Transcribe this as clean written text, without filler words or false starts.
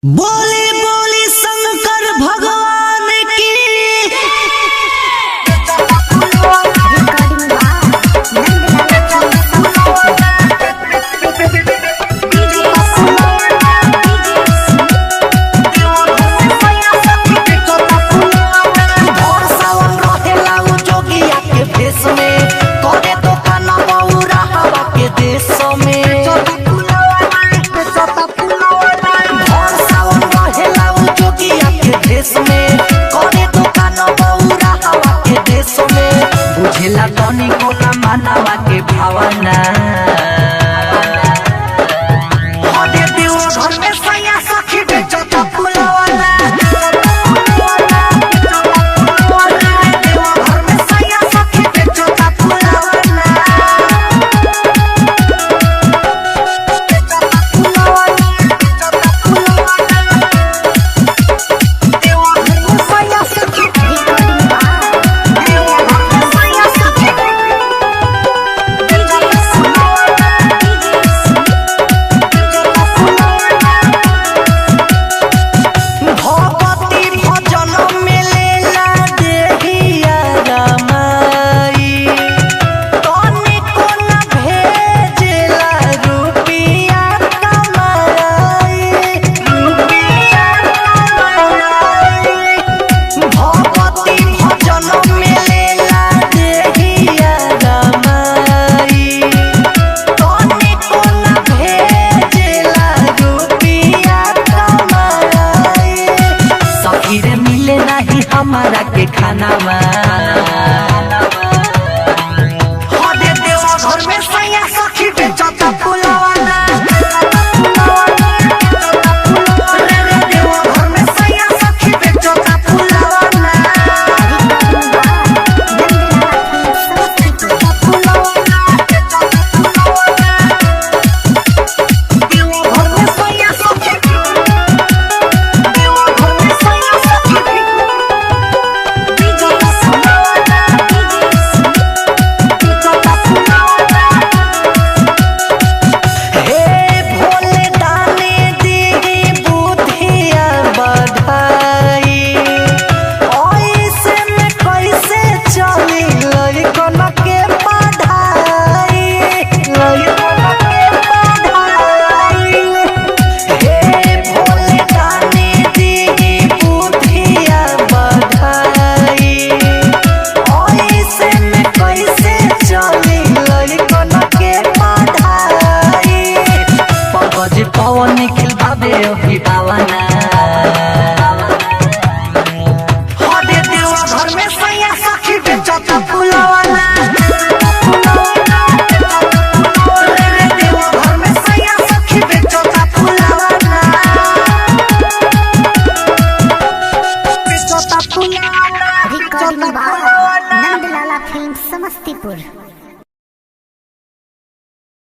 बोली बोली शंकर भगवान की। बुझेला तनी को ना मानवा के भावना हदे देव घर में सैया सखी बेचो तो फुलवाना देव घर में सैया सखी बेचो तो फुलवाना हमारा के खाना हदे देव घर में सैया सखी बेचो तो फुलवाना देव घर में सैया सखी बेचो तो फुलवाना पवन निखिल बाबे अभी पावना हदे देव घर में सैया सखी बेचो तो फुलवाना देव घर में सैया सखी बेचो तो फुलवाना recording by Nandlala film Samastipur.